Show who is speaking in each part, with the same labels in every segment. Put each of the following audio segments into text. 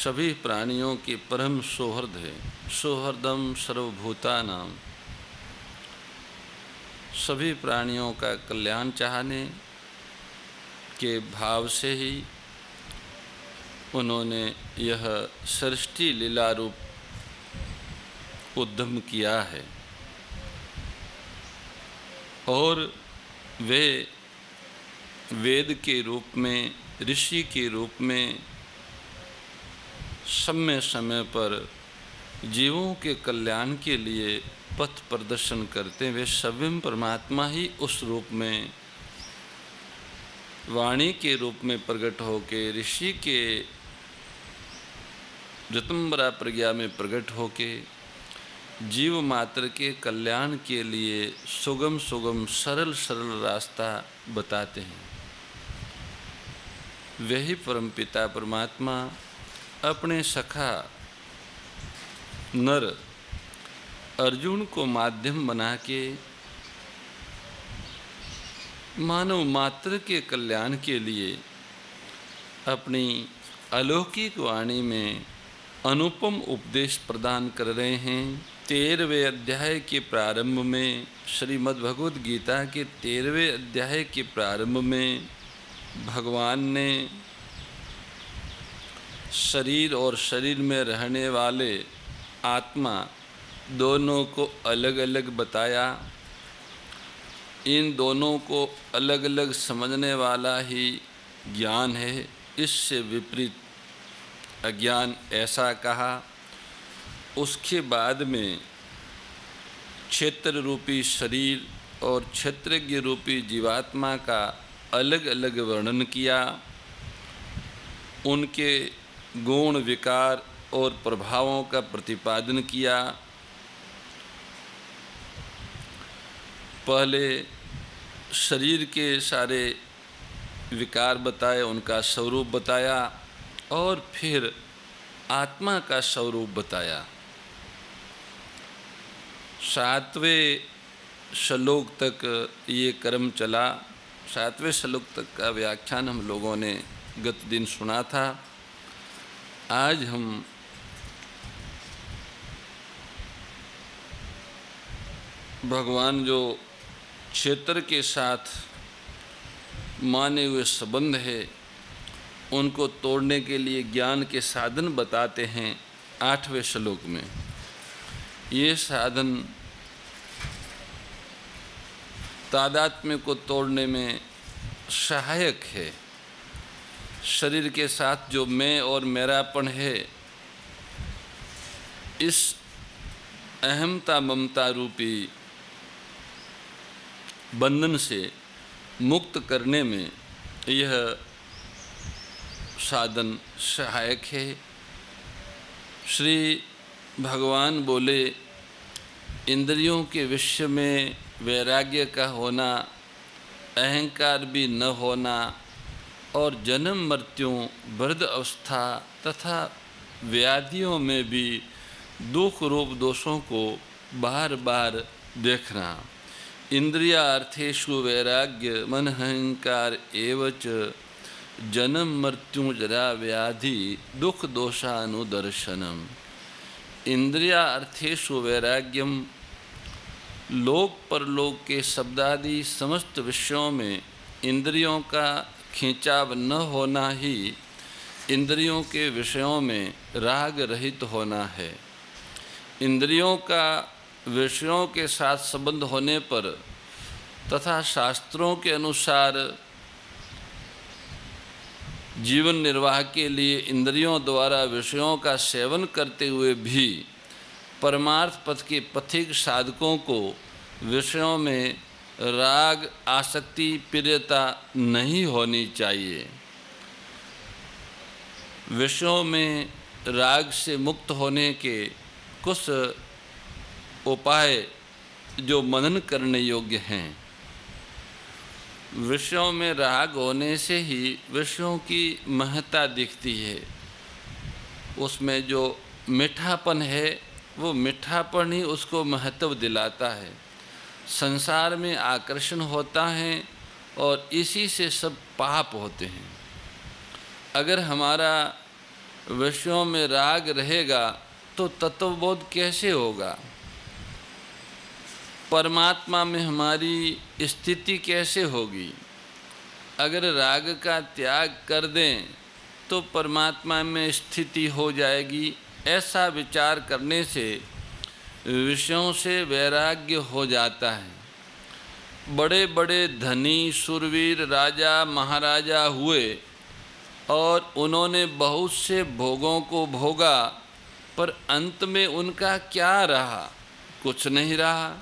Speaker 1: सभी प्राणियों के परम सौहृद है। सौहृदम सर्वभूतानां, सभी प्राणियों का कल्याण चाहने के भाव से ही उन्होंने यह सृष्टि लीला रूप उद्यम किया है। और वे वेद के रूप में, ऋषि के रूप में समय समय पर जीवों के कल्याण के लिए पथ प्रदर्शन करते हैं। वे स्वयं परमात्मा ही उस रूप में वाणी के रूप में प्रकट होके, ऋषि के ऋतंबरा प्रज्ञा में प्रकट होके जीव मात्र के कल्याण के लिए सुगम सुगम सरल सरल रास्ता बताते हैं। वही परमपिता परमात्मा अपने सखा नर अर्जुन को माध्यम बना के मानव मात्र के कल्याण के लिए अपनी अलौकिक वाणी में अनुपम उपदेश प्रदान कर रहे हैं। 13वें अध्याय के प्रारंभ में, श्रीमद् भगवद गीता के 13वें अध्याय के प्रारंभ में भगवान ने शरीर और शरीर में रहने वाले आत्मा दोनों को अलग अलग बताया। इन दोनों को अलग अलग समझने वाला ही ज्ञान है, इससे विपरीत अज्ञान ऐसा कहा। उसके बाद में क्षेत्र रूपी शरीर और क्षेत्रज्ञ रूपी जीवात्मा का अलग अलग वर्णन किया, उनके गुण विकार और प्रभावों का प्रतिपादन किया। पहले शरीर के सारे विकार बताए, उनका स्वरूप बताया, और फिर आत्मा का स्वरूप बताया। 7वें श्लोक तक ये क्रम चला। 7वें श्लोक तक का व्याख्यान हम लोगों ने गत दिन सुना था। आज हम भगवान जो क्षेत्र के साथ माने हुए संबंध है उनको तोड़ने के लिए ज्ञान के साधन बताते हैं 8वें श्लोक में। ये साधन तादात्म्य को तोड़ने में सहायक है। शरीर के साथ जो मैं और मेरापन है, इस अहमता ममता रूपी बंधन से मुक्त करने में यह साधन सहायक है। श्री भगवान बोले, इंद्रियों के विषय में वैराग्य का होना, अहंकार भी न होना और जन्म मृत्यु, वृद्ध अवस्था तथा व्याधियों में भी दुख रूप दोषों को बार बार देखना। इंद्रिया अर्थेषु वैराग्य मन अहंकार एवच जन्म मृत्यु जरा व्याधि दुख दोषानुदर्शनम। इंद्रिया अर्थेषु वैराग्यम, लोक परलोक के शब्दादि समस्त विषयों में इंद्रियों का खींचाव न होना ही इंद्रियों के विषयों में राग रहित होना है। इंद्रियों का विषयों के साथ संबंध होने पर तथा शास्त्रों के अनुसार जीवन निर्वाह के लिए इंद्रियों द्वारा विषयों का सेवन करते हुए भी परमार्थ पथ के पथिक साधकों को विषयों में राग आसक्ति प्रियता नहीं होनी चाहिए। विषयों में राग से मुक्त होने के कुछ उपाय जो मनन करने योग्य हैं। विषयों में राग होने से ही विषयों की महत्ता दिखती है। उसमें जो मीठापन है वो मीठापन ही उसको महत्व दिलाता है। संसार में आकर्षण होता है और इसी से सब पाप होते हैं। अगर हमारा विषयों में राग रहेगा तो तत्वबोध कैसे होगा? परमात्मा में हमारी स्थिति कैसे होगी? अगर राग का त्याग कर दें तो परमात्मा में स्थिति हो जाएगी। ऐसा विचार करने से विषयों से वैराग्य हो जाता है। बड़े बड़े धनी शूरवीर राजा महाराजा हुए और उन्होंने बहुत से भोगों को भोगा, पर अंत में उनका क्या रहा? कुछ नहीं रहा।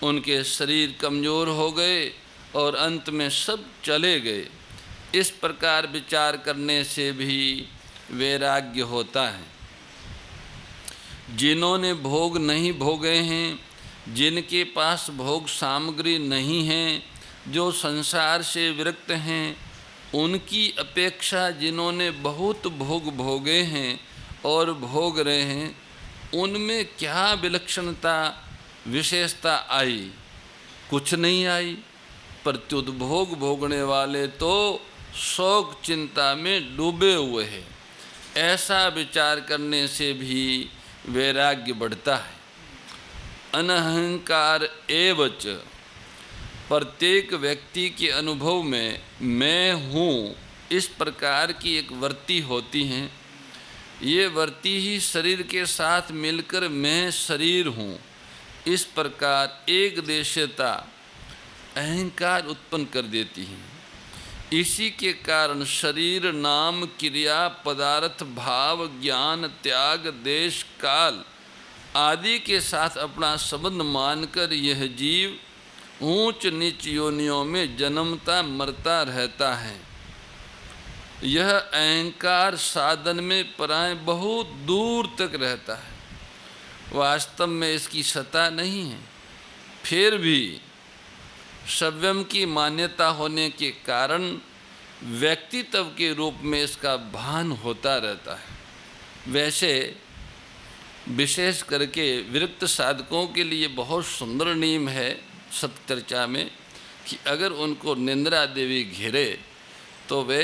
Speaker 1: उनके शरीर कमज़ोर हो गए और अंत में सब चले गए। इस प्रकार विचार करने से भी वैराग्य होता है। जिन्होंने भोग नहीं भोगे हैं, जिनके पास भोग सामग्री नहीं है, जो संसार से विरक्त हैं, उनकी अपेक्षा जिन्होंने बहुत भोग भोगे हैं और भोग रहे हैं, उनमें क्या विलक्षणता विशेषता आई? कुछ नहीं आई। प्रत्युत भोग भोगने वाले तो शोक चिंता में डूबे हुए हैं। ऐसा विचार करने से भी वैराग्य बढ़ता है। अनहंकार एवच, प्रत्येक व्यक्ति के अनुभव में मैं हूँ इस प्रकार की एक वृत्ति होती है। ये वृत्ति ही शरीर के साथ मिलकर मैं शरीर हूँ इस प्रकार एक देशता अहंकार उत्पन्न कर देती है। इसी के कारण शरीर नाम क्रिया पदार्थ भाव ज्ञान त्याग देश काल आदि के साथ अपना संबंध मानकर यह जीव ऊंच नीच योनियों में जन्मता मरता रहता है। यह अहंकार साधन में पराएं बहुत दूर तक रहता है। वास्तव में इसकी सत्ता नहीं है, फिर भी सव्यम की मान्यता होने के कारण व्यक्तित्व के रूप में इसका भान होता रहता है। वैसे विशेष करके विरक्त साधकों के लिए बहुत सुंदर नियम है सत्चर्चा में कि अगर उनको निंद्रा देवी घेरे तो वे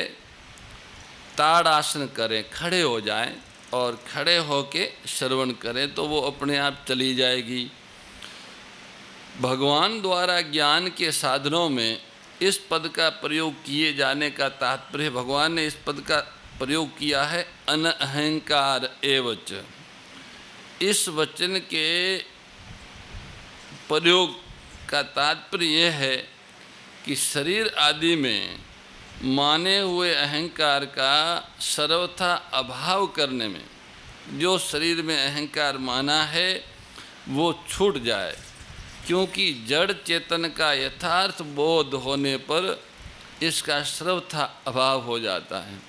Speaker 1: ताड़ासन करें, खड़े हो जाएं और खड़े होके श्रवण करें तो वो अपने आप चली जाएगी। भगवान द्वारा ज्ञान के साधनों में इस पद का प्रयोग किए जाने का तात्पर्य, भगवान ने इस पद का प्रयोग किया है अनअहंकार एवच। इस वचन के प्रयोग का तात्पर्य यह है कि शरीर आदि में माने हुए अहंकार का सर्वथा अभाव करने में, जो शरीर में अहंकार माना है वो छूट जाए, क्योंकि जड़ चेतन का यथार्थ बोध होने पर इसका सर्वथा अभाव हो जाता है।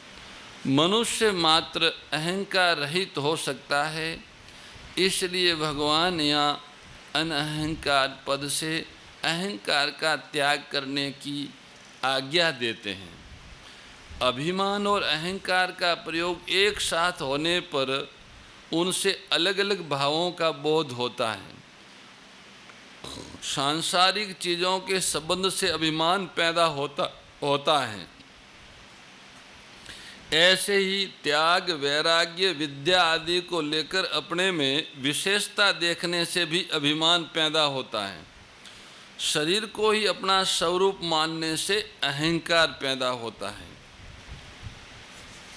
Speaker 1: मनुष्य मात्र अहंकार रहित हो सकता है, इसलिए भगवान यहाँ अनअहंकार पद से अहंकार का त्याग करने की आज्ञा देते हैं। अभिमान और अहंकार का प्रयोग एक साथ होने पर उनसे अलग अलग भावों का बोध होता है। सांसारिक चीज़ों के संबंध से अभिमान पैदा होता है। ऐसे ही त्याग वैराग्य विद्या आदि को लेकर अपने में विशेषता देखने से भी अभिमान पैदा होता है। शरीर को ही अपना स्वरूप मानने से अहंकार पैदा होता है।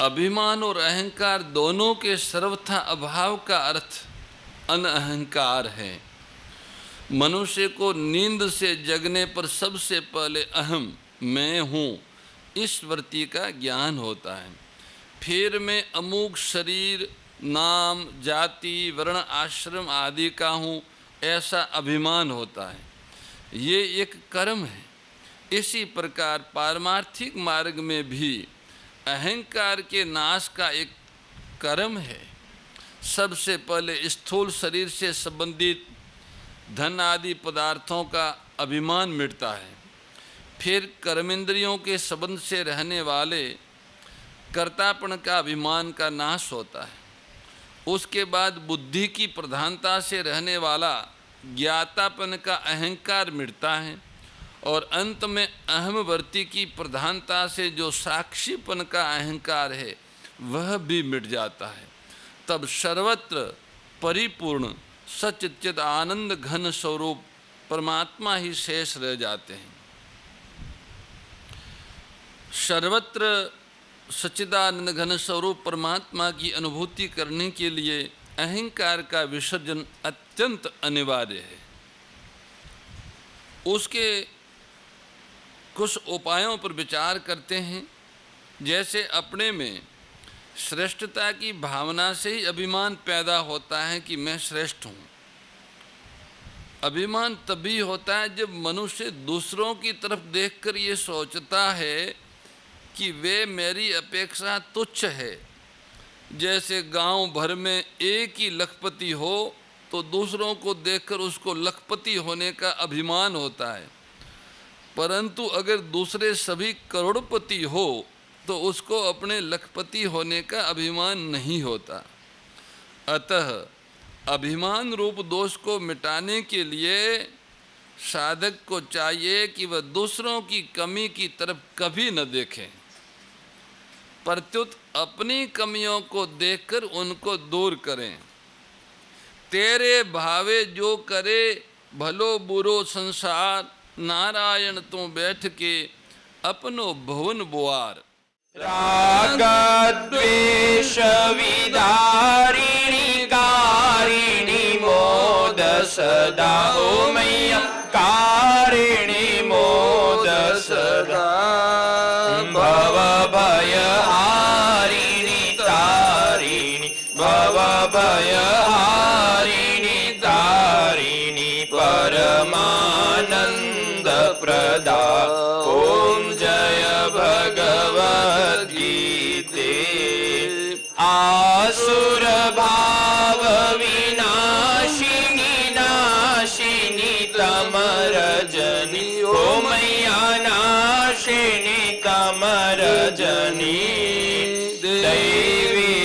Speaker 1: अभिमान और अहंकार दोनों के सर्वथा अभाव का अर्थ अनअहंकार है। मनुष्य को नींद से जगने पर सबसे पहले अहम मैं हूँ इस वृत्ति का ज्ञान होता है। फिर मैं अमूक शरीर नाम जाति वर्ण आश्रम आदि का हूँ ऐसा अभिमान होता है। ये एक कर्म है। इसी प्रकार पारमार्थिक मार्ग में भी अहंकार के नाश का एक कर्म है। सबसे पहले स्थूल शरीर से संबंधित धन आदि पदार्थों का अभिमान मिटता है। फिर कर्मेंद्रियों के संबंध से रहने वाले कर्तापन का अभिमान का नाश होता है। उसके बाद बुद्धि की प्रधानता से रहने वाला ज्ञातापन का अहंकार मिटता है और अंत में अहमवर्ती की प्रधानता से जो साक्षीपन का अहंकार है वह भी मिट जाता है। तब सर्वत्र परिपूर्ण सच्चित आनंद घन स्वरूप परमात्मा ही शेष रह जाते हैं। सर्वत्र सच्चिदानंद घन स्वरूप परमात्मा की अनुभूति करने के लिए अहंकार का विसर्जन अत्यंत अनिवार्य है। उसके कुछ उपायों पर विचार करते हैं। जैसे अपने में श्रेष्ठता की भावना से ही अभिमान पैदा होता है कि मैं श्रेष्ठ हूँ। अभिमान तभी होता है जब मनुष्य दूसरों की तरफ देखकर ये सोचता है कि वे मेरी अपेक्षा तुच्छ है। जैसे गांव भर में एक ही लखपति हो तो दूसरों को देखकर उसको लखपति होने का अभिमान होता है, परंतु अगर दूसरे सभी करोड़पति हो तो उसको अपने लखपति होने का अभिमान नहीं होता। अतः अभिमान रूप दोष को मिटाने के लिए साधक को चाहिए कि वह दूसरों की कमी की तरफ कभी न देखें, प्रत्युत अपनी कमियों को देखकर उनको दूर करें। तेरे भावे जो करे भलो बुरो संसार, नारायण तू बैठ के अपनो भुवन बुआर।
Speaker 2: राग द्वेष विदारिणी कारिणी मोद सदा ओ मैया कारिणी मोद सदा। भव भय हारिणी तारिणी भव भय हारिणी तारिणी परमानंद प्रदा। ओम जय भगवद्गीते। आसुर भाव विनाशिनी नाशिनी तमरजनी ओ मैया नाशिनी तमरजनी। दैवी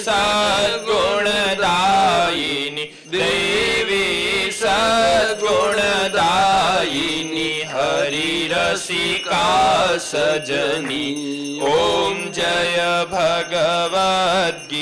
Speaker 2: सद्गुणदायिनी दैवी सद्गुणदायिनी हरि रसिका सजनी। ओम जय भगवद्गीते।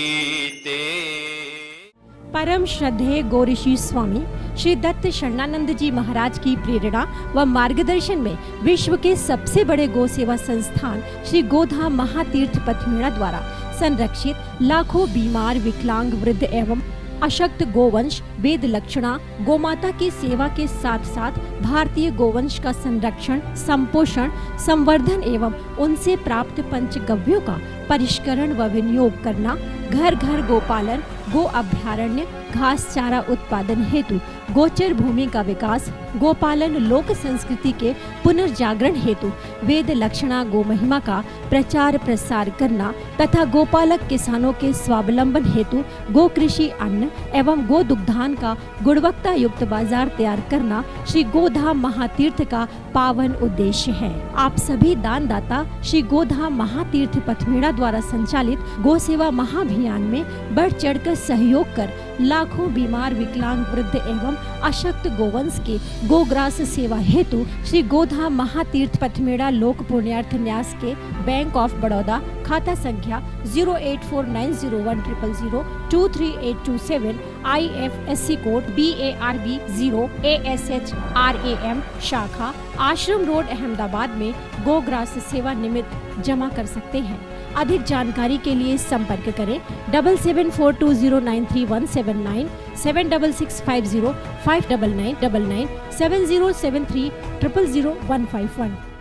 Speaker 3: परम श्रद्धेय गौरीशी स्वामी श्री दत्त शरणानंद जी महाराज की प्रेरणा व मार्गदर्शन में विश्व के सबसे बड़े गौ सेवा संस्थान श्री गोधाम महातीर्थ पथमेड़ा द्वारा संरक्षित लाखों बीमार, विकलांग, वृद्ध एवं अशक्त गोवंश वेद लक्षणा गोमाता की सेवा के साथ साथ भारतीय गोवंश का संरक्षण, संपोषण, संवर्धन एवं उनसे प्राप्त पंचगव्यों का परिष्करण व विनियोग करना, घर घर गोपालन, गो अभ्यारण्य, घास चारा उत्पादन हेतु गोचर भूमि का विकास, गोपालन लोक संस्कृति के पुनर्जागरण हेतु वेद लक्षणा गो महिमा का प्रचार प्रसार करना तथा गोपालक किसानों के स्वावलंबन हेतु गो कृषि अन्न एवं गो दुग्धान का गुणवत्ता युक्त बाजार तैयार करना श्री गोधाम महातीर्थ का पावन उद्देश्य है। आप सभी दानदाता श्री गोधाम महातीर्थ पथमेड़ा द्वारा संचालित गो सेवा महाअभियान में बढ़ चढ़कर सहयोग कर लाखों बीमार, विकलांग, वृद्ध एवं अशक्त गोवंश के गोग्रास सेवा हेतु श्री गोधाम महातीर्थ पथमेड़ा लोक पुण्यार्थ न्यास के बैंक ऑफ बड़ौदा खाता संख्या 084901000238827 IFSC कोड BARB 0 ASHRAM शाखा आश्रम रोड अहमदाबाद में गोग्रास सेवा निमित्त जमा कर सकते हैं। अधिक जानकारी के लिए संपर्क करें 7742093179 7665059999 7073000151।